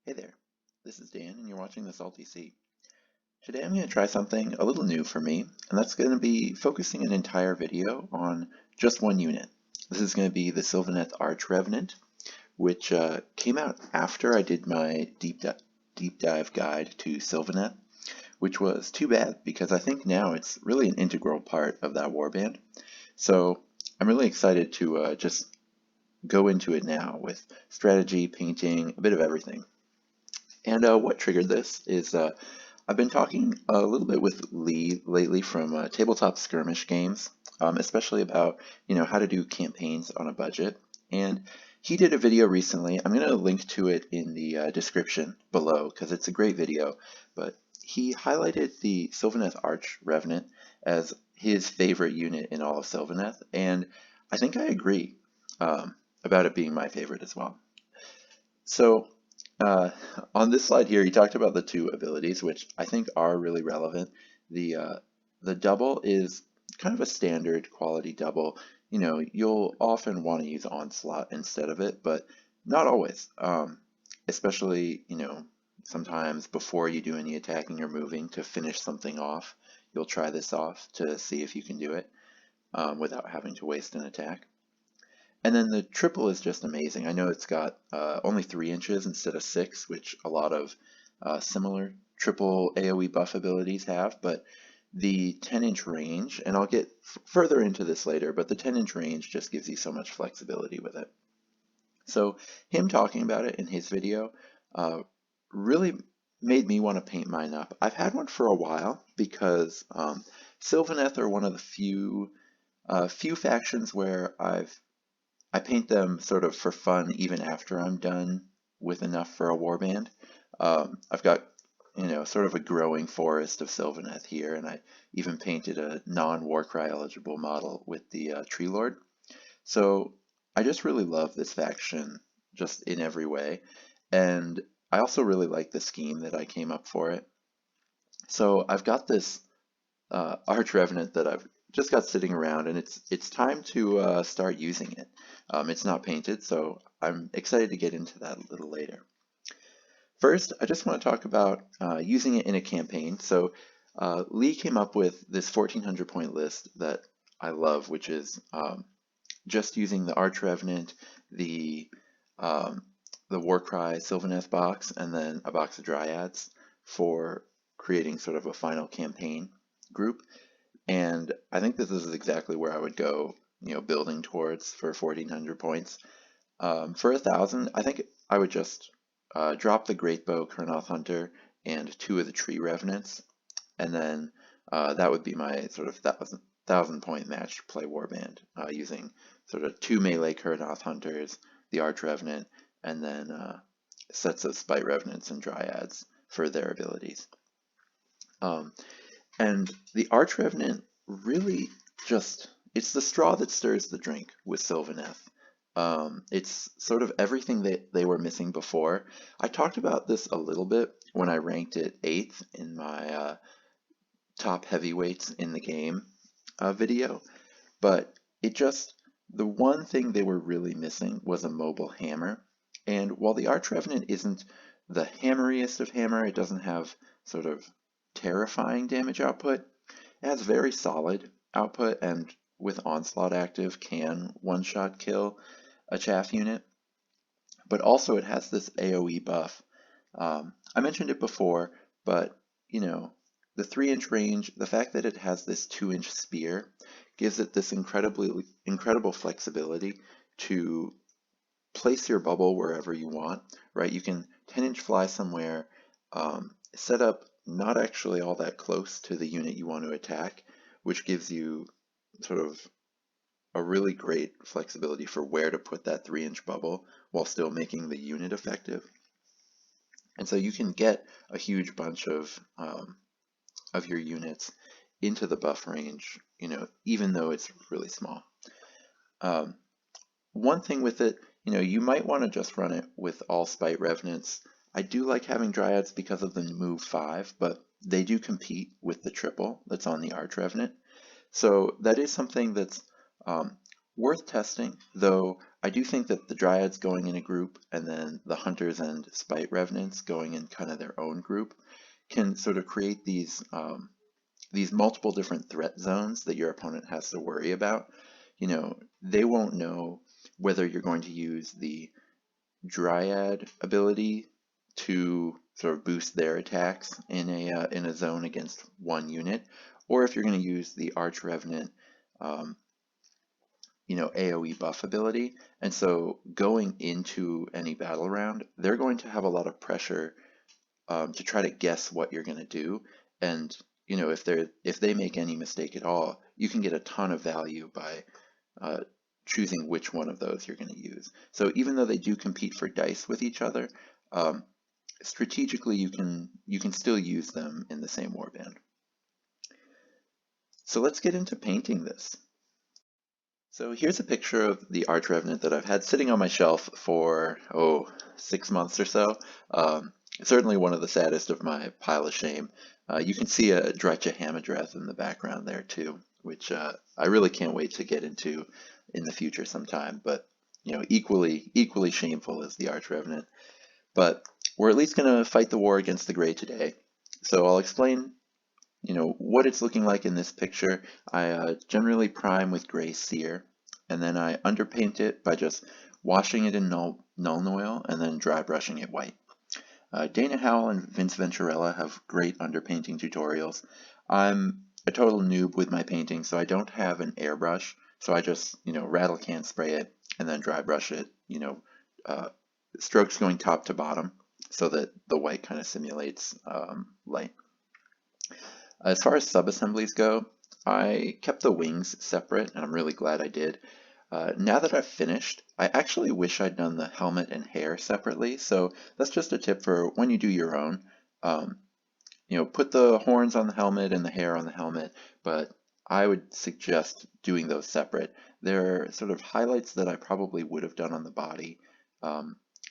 Hey there, this is Dan and you're watching the Salty Sea. Today I'm going to try something a little new for me, and that's going to be focusing an entire video on just one unit. This is going to be the Sylvaneth Arch Revenant, which came out after I did my deep dive guide to Sylvaneth, which was too bad because I think now it's really an integral part of that warband. So I'm really excited to just go into it now with strategy, painting, a bit of everything. And what triggered this is I've been talking a little bit with Lee lately from TableTop Skirmish Games, especially about how to do campaigns on a budget. And he did a video recently. I'm going to link to it in the description below because it's a great video. But he highlighted the Sylvaneth Arch Revenant as his favorite unit in all of Sylvaneth, and I think I agree about it being my favorite as well. So on this slide here, he talked about the two abilities, which I think are really relevant. The double is kind of a standard quality double. You'll often want to use onslaught instead of it, but not always. Especially, sometimes before you do any attacking or moving to finish something off, you'll try this off to see if you can do it without having to waste an attack. And then the triple is just amazing. I know it's got only 3 inches instead of 6, which a lot of similar triple AoE buff abilities have, but the 10-inch range, and I'll get further into this later, but the 10-inch range just gives you so much flexibility with it. So him talking about it in his video really made me want to paint mine up. I've had one for a while because Sylvaneth are one of the few factions where I paint them sort of for fun even after I'm done with enough for a warband. I've got, sort of a growing forest of Sylvaneth here, and I even painted a non-Warcry eligible model with the Tree Lord. So I just really love this faction just in every way, and I also really like the scheme that I came up for it. So I've got this Arch Revenant that I've just got sitting around, and it's time to start using it. It's not painted, so I'm excited to get into that a little later. First, I just want to talk about using it in a campaign. So Lee came up with this 1400 point list that I love, which is just using the Arch Revenant, the Warcry Sylvaneth box, and then a box of Dryads for creating sort of a final campaign group. And I think this is exactly where I would go, building towards for 1400 points. For 1000, I think I would just drop the Greatbow Kurnoth Hunter and 2 of the Tree Revenants, and then that would be my sort of 1000 point match play warband, using sort of 2 melee Kurnoth Hunters, the Arch Revenant, and then sets of Spite Revenants and Dryads for their abilities. And the Arch Revenant really it's the straw that stirs the drink with Sylvaneth. It's sort of everything that they were missing before. I talked about this a little bit when I ranked it 8th in my top heavyweights in the game video, but the one thing they were really missing was a mobile hammer. And while the Arch Revenant isn't the hammeriest of hammer, it doesn't have sort of terrifying damage output. It has very solid output, and with Onslaught active can one-shot kill a chaff unit. But also it has this AoE buff. I mentioned it before, but the 3-inch range, the fact that it has this 2-inch spear gives it this incredible flexibility to place your bubble wherever you want, right? You can 10-inch fly somewhere, set up not actually all that close to the unit you want to attack, which gives you sort of a really great flexibility for where to put that 3-inch bubble while still making the unit effective. And so you can get a huge bunch of your units into the buff range, even though it's really small. One thing with it, you might want to just run it with all Spite Revenants. I do like having Dryads because of the move 5, but they do compete with the triple that's on the Arch Revenant. So that is something that's worth testing, though I do think that the Dryads going in a group and then the Hunters and Spite Revenants going in kind of their own group can sort of create these multiple different threat zones that your opponent has to worry about. You know, they won't know whether you're going to use the Dryad ability to sort of boost their attacks in a zone against one unit, or if you're going to use the Arch Revenant AoE buff ability. And so going into any battle round, they're going to have a lot of pressure to try to guess what you're going to do. And if they make any mistake at all, you can get a ton of value by choosing which one of those you're going to use. So even though they do compete for dice with each other, strategically you can still use them in the same warband. So let's get into painting this. So here's a picture of the Arch Revenant that I've had sitting on my shelf for, 6 months or so. Certainly one of the saddest of my pile of shame. You can see a Drycha Hamadreth in the background there too, which I really can't wait to get into in the future sometime, but equally shameful as the Arch Revenant. But we're at least going to fight the war against the Grey today. So I'll explain what it's looking like in this picture. I generally prime with gray sear, and then I underpaint it by just washing it in Nuln Oil and then dry brushing it white. Dana Howell and Vince Venturella have great underpainting tutorials. I'm a total noob with my painting, so I don't have an airbrush, so I just rattle can spray it and then dry brush it, strokes going top to bottom so that the white kind of simulates light. As far as sub-assemblies go, I kept the wings separate, and I'm really glad I did. Now that I've finished, I actually wish I'd done the helmet and hair separately, so that's just a tip for when you do your own. Put the horns on the helmet and the hair on the helmet, but I would suggest doing those separate. They're sort of highlights that I probably would have done on the body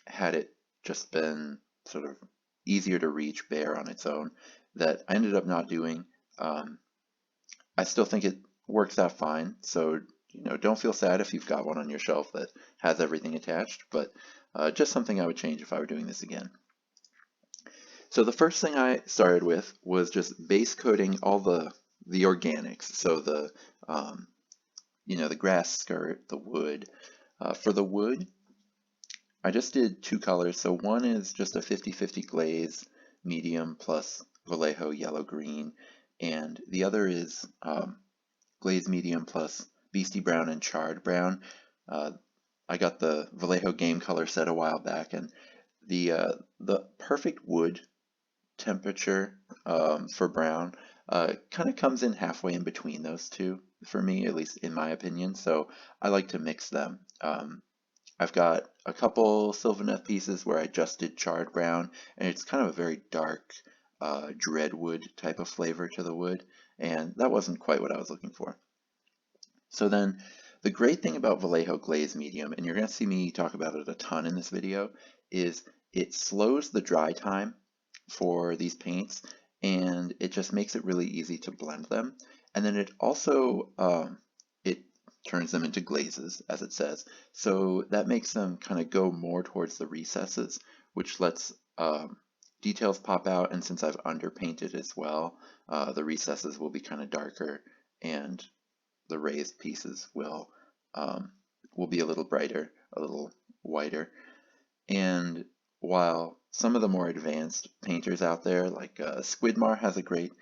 had it just been sort of easier to reach bare on its own, that I ended up not doing. I still think it works out fine, so don't feel sad if you've got one on your shelf that has everything attached, but just something I would change if I were doing this again. So the first thing I started with was just base coating all the organics, so the the grass skirt, the wood. For the wood, I just did 2 colors. So one is just a 50-50 glaze medium plus Vallejo yellow-green, and the other is glaze medium plus Beastie Brown and Charred Brown. I got the Vallejo game color set a while back, and the perfect wood temperature for brown kind of comes in halfway in between those two for me, at least in my opinion, so I like to mix them. I've got a couple Sylvaneth pieces where I just did Charred Brown, and it's kind of a very dark dreadwood type of flavor to the wood, and that wasn't quite what I was looking for. So then the great thing about Vallejo Glaze Medium, and you're going to see me talk about it a ton in this video, is it slows the dry time for these paints, and it just makes it really easy to blend them. And then it also it turns them into glazes, as it says, so that makes them kind of go more towards the recesses, which lets details pop out. And since I've underpainted as well, the recesses will be kind of darker, and the raised pieces will be a little brighter, a little whiter. And while some of the more advanced painters out there, like Squidmar has a great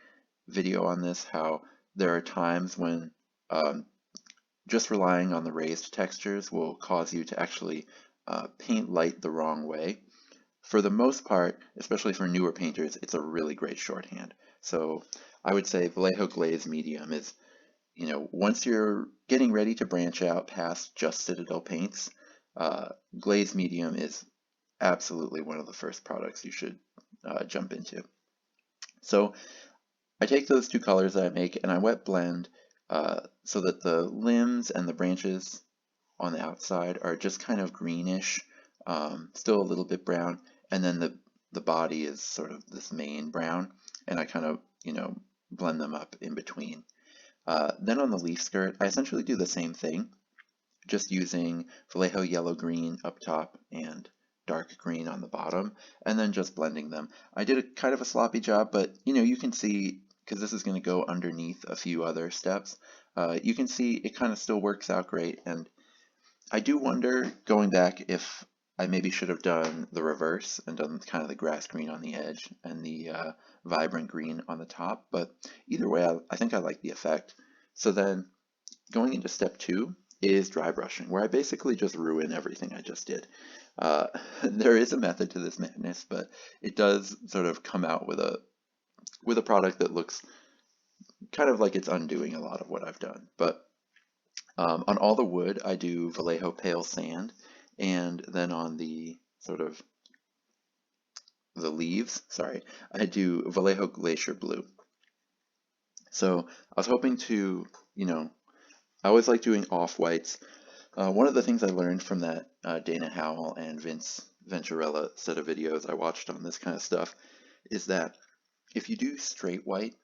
video on this, how there are times when just relying on the raised textures will cause you to actually paint light the wrong way. For the most part, especially for newer painters, it's a really great shorthand. So I would say Vallejo Glaze Medium is, once you're getting ready to branch out past just Citadel paints, Glaze Medium is absolutely one of the first products you should jump into. So I take those 2 colors that I make and I wet blend so that the limbs and the branches on the outside are just kind of greenish, still a little bit brown, and then the body is sort of this main brown, and I kind of blend them up in between. Then on the leaf skirt, I essentially do the same thing, just using Vallejo yellow-green up top and dark green on the bottom, and then just blending them. I did a kind of a sloppy job, but you can see, because this is going to go underneath a few other steps, you can see it kind of still works out great. And I do wonder, going back, if I maybe should have done the reverse and done kind of the grass green on the edge and the vibrant green on the top, but either way, I think I like the effect. So then going into step 2 is dry brushing, where I basically just ruin everything I just did. There is a method to this madness, but it does sort of come out with a product that looks kind of like it's undoing a lot of what I've done. But on all the wood, I do Vallejo Pale Sand, and then on the sort of the leaves, I do Vallejo Glacier Blue. So I was hoping to, I always like doing off-whites. One of the things I learned from that Dana Howell and Vince Venturella set of videos I watched on this kind of stuff is that if you do straight white,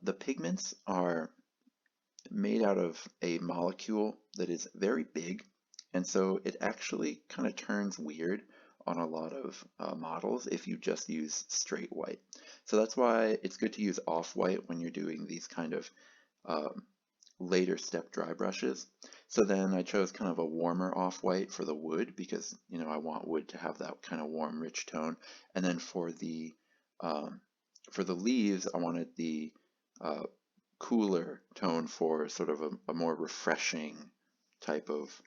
the pigments are made out of a molecule that is very big, and so it actually kind of turns weird on a lot of models if you just use straight white. So that's why it's good to use off-white when you're doing these kind of later step dry brushes. So then I chose kind of a warmer off-white for the wood because I want wood to have that kind of warm, rich tone. And then for the leaves, I wanted the cooler tone for sort of a more refreshing type of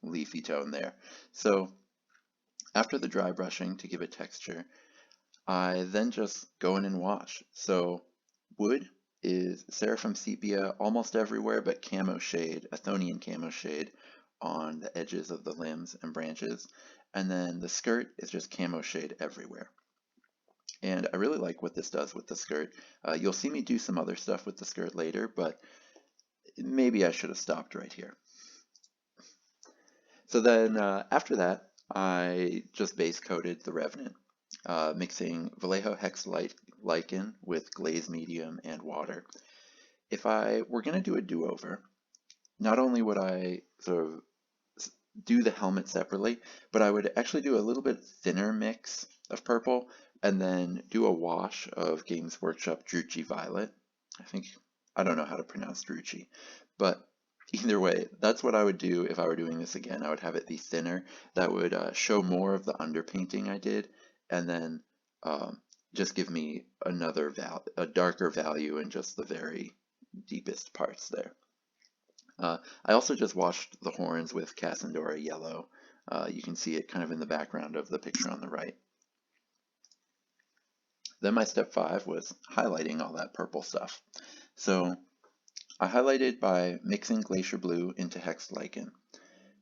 leafy tone there. So after the dry brushing to give it texture, I then just go in and wash. So wood is Seraphim Sepia almost everywhere, but camo shade, Athonian camo shade on the edges of the limbs and branches. And then the skirt is just camo shade everywhere. And I really like what this does with the skirt. You'll see me do some other stuff with the skirt later, but maybe I should have stopped right here. So then after that, I just base coated the Revenant, mixing Vallejo Hex Lichen with glaze medium and water. If I were going to do a do-over, not only would I sort of do the helmet separately, but I would actually do a little bit thinner mix of purple and then do a wash of Games Workshop Druchii Violet. I don't know how to pronounce Druchii, but either way, that's what I would do if I were doing this again. I would have it be thinner. That would show more of the underpainting I did, and then just give me a darker value in just the very deepest parts there. I also just washed the horns with Cassandora yellow. You can see it kind of in the background of the picture on the right. Then my step 5 was highlighting all that purple stuff. So I highlighted by mixing Glacier Blue into Hex Lichen.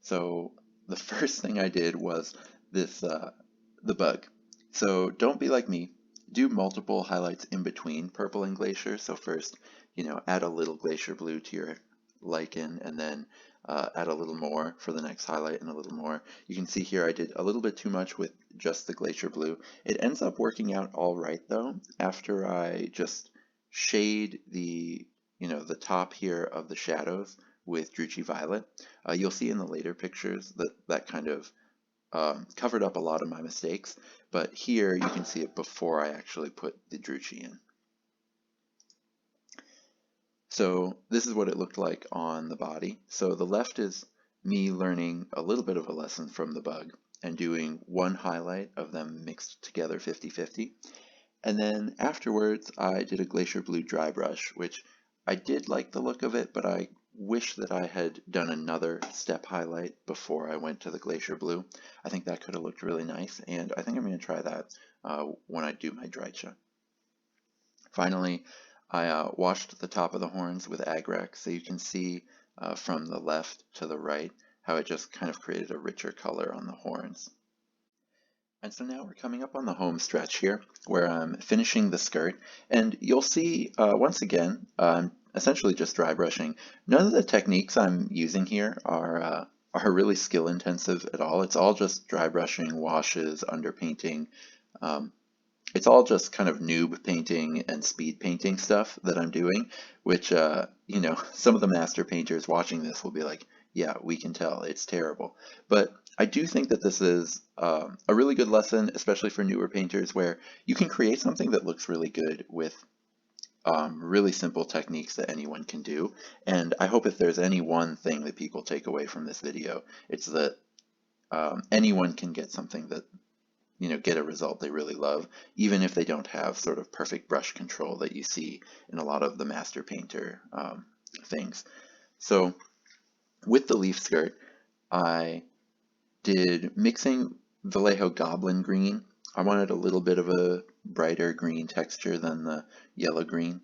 So the first thing I did was this, the bug. So don't be like me. Do multiple highlights in between purple and Glacier. So first, add a little Glacier Blue to your Lichen, and then add a little more for the next highlight and a little more. You can see here I did a little bit too much with just the Glacier Blue. It ends up working out all right though after I just shade the the top here of the shadows with Druchii Violet. You'll see in the later pictures that kind of covered up a lot of my mistakes, but here you can see it before I actually put the Druchii in. So this is what it looked like on the body. So the left is me learning a little bit of a lesson from the bug and doing one highlight of them mixed together 50-50. And then afterwards I did a Glacier Blue dry brush, which I did like the look of it, but I wish that I had done another step highlight before I went to the Glacier Blue. I think that could have looked really nice, and I think I'm going to try that when I do my Drycha. Finally, I washed the top of the horns with Agrek, so you can see from the left to the right how it just kind of created a richer color on the horns. And so now we're coming up on the home stretch here, where I'm finishing the skirt, and you'll see once again, essentially just dry brushing. None of the techniques I'm using here are really skill intensive at all. It's all just dry brushing, washes, underpainting, it's all just kind of noob painting and speed painting stuff that I'm doing, which, you know, some of the master painters watching this will be like, yeah, we can tell, it's terrible. But I do think that this is a really good lesson, especially for newer painters, where you can create something that looks really good with really simple techniques that anyone can do. And I hope if there's any one thing that people take away from this video, it's that anyone can get something that, you know, get a result they really love, even if they don't have sort of perfect brush control that you see in a lot of the master painter things. So with the leaf skirt, I did mixing Vallejo Goblin Green. I wanted a little bit of a brighter green texture than the yellow green,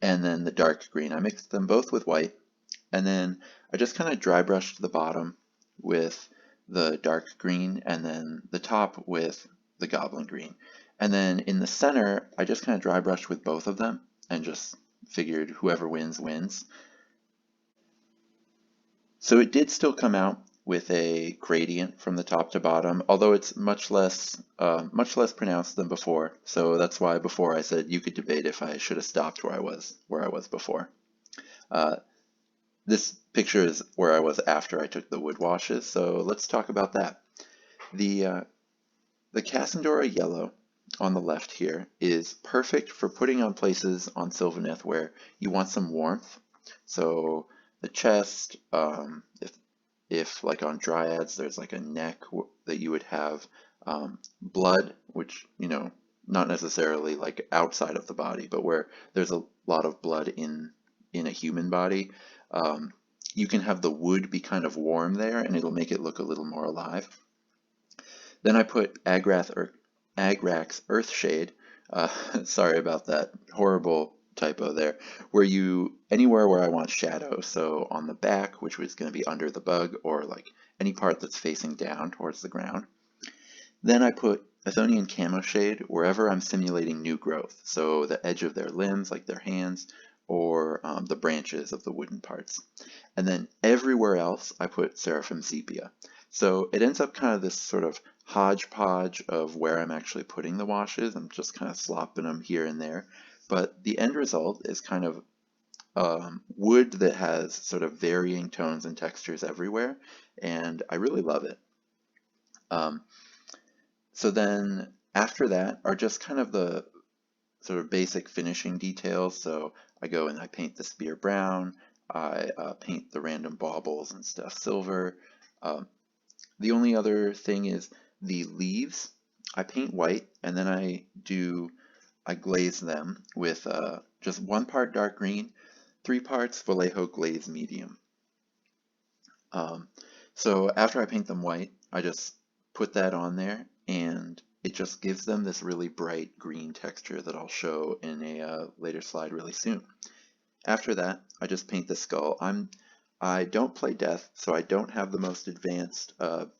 and then the dark green. I mixed them both with white, and then I just kind of dry brushed the bottom with the dark green, and then the top with the Goblin Green. And then in the center, I just kind of dry brushed with both of them, and just figured whoever wins, wins. So it did still come out with a gradient from the top to bottom, although it's much less pronounced than before. So that's why before I said you could debate if I should have stopped where I was before. This picture is where I was after I took the wood washes, so let's talk about that. The Cassandora yellow on the left here is perfect for putting on places on Sylvaneth where you want some warmth. So the chest, if like on dryads there's like a neck that you would have blood, which, you know, not necessarily like outside of the body, but where there's a lot of blood in a human body, you can have the wood be kind of warm there and it'll make it look a little more alive. Then I put Agrax Earthshade, sorry about that horrible typo there, anywhere where I want shadow, so on the back, which was going to be under the bug, or like any part that's facing down towards the ground. Then I put Athonian Camo Shade wherever I'm simulating new growth, so the edge of their limbs, like their hands, or the branches of the wooden parts. And then everywhere else I put Seraphim Sepia. So it ends up kind of this sort of hodgepodge of where I'm actually putting the washes. I'm just kind of slopping them here and there. But the end result is kind of wood that has sort of varying tones and textures everywhere, and I really love it. So then after that are just kind of the sort of basic finishing details. So I go and I paint the spear brown, I paint the random baubles and stuff silver. The only other thing is the leaves. I paint white, and then I glaze them with just 1 part dark green, 3 parts Vallejo glaze medium. So after I paint them white, I just put that on there, and it just gives them this really bright green texture that I'll show in a later slide really soon. After that, I just paint the skull. I don't play death, so I don't have the most advanced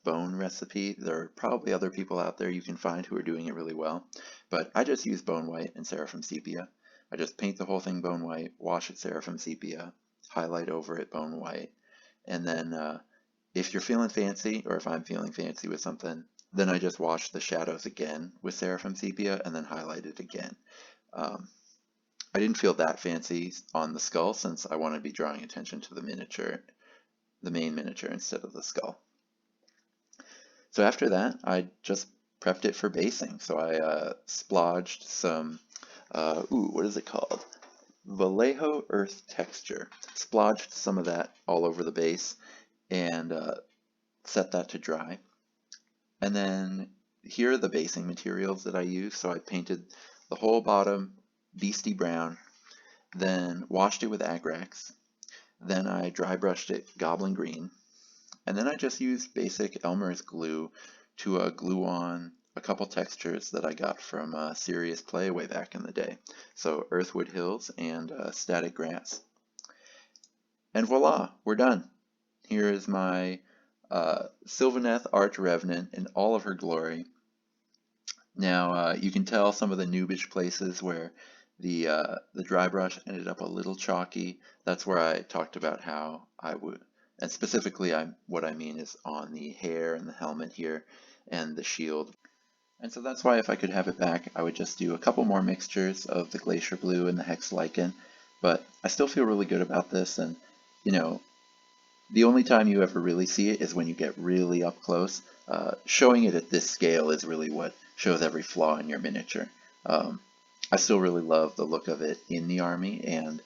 bone recipe. There are probably other people out there you can find who are doing it really well, but I just use bone white and Seraphim Sepia. I just paint the whole thing bone white, wash it Seraphim Sepia, highlight over it bone white, and then if you're feeling fancy, or if I'm feeling fancy with something, then I just wash the shadows again with Seraphim Sepia and then highlight it again. I didn't feel that fancy on the skull since I want to be drawing attention to the miniature, the main miniature, instead of the skull. So after that, I just prepped it for basing. So I splodged some, what is it called? Vallejo Earth Texture. Splodged some of that all over the base and set that to dry. And then here are the basing materials that I use. So I painted the whole bottom beastie brown, then washed it with Agrax, then I dry brushed it goblin green, and then I just used basic Elmer's glue to glue on a couple textures that I got from Serious Play way back in the day. So Earthwood Hills and Static Grass. And voila, we're done. Here is my Sylvaneth Arch Revenant in all of her glory. Now you can tell some of the noobish places where the dry brush ended up a little chalky. That's where I talked about how I would, and specifically what I mean is on the hair and the helmet here and the shield. And so that's why if I could have it back, I would just do a couple more mixtures of the Glacier Blue and the Hex Lichen. But I still feel really good about this, and you know, the only time you ever really see it is when you get really up close. Showing it at this scale is really what shows every flaw in your miniature. I still really love the look of it in the army, and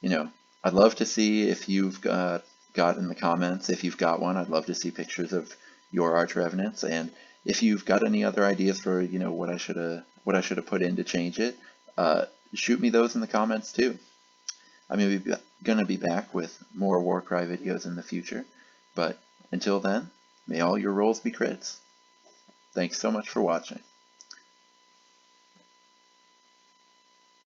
you know, I'd love to see if you've got in the comments, if you've got one, I'd love to see pictures of your Arch Revenants, and if you've got any other ideas for, you know, what I should have put in to change it, shoot me those in the comments too. I'm going to be back with more Warcry videos in the future, but until then, may all your rolls be crits. Thanks so much for watching.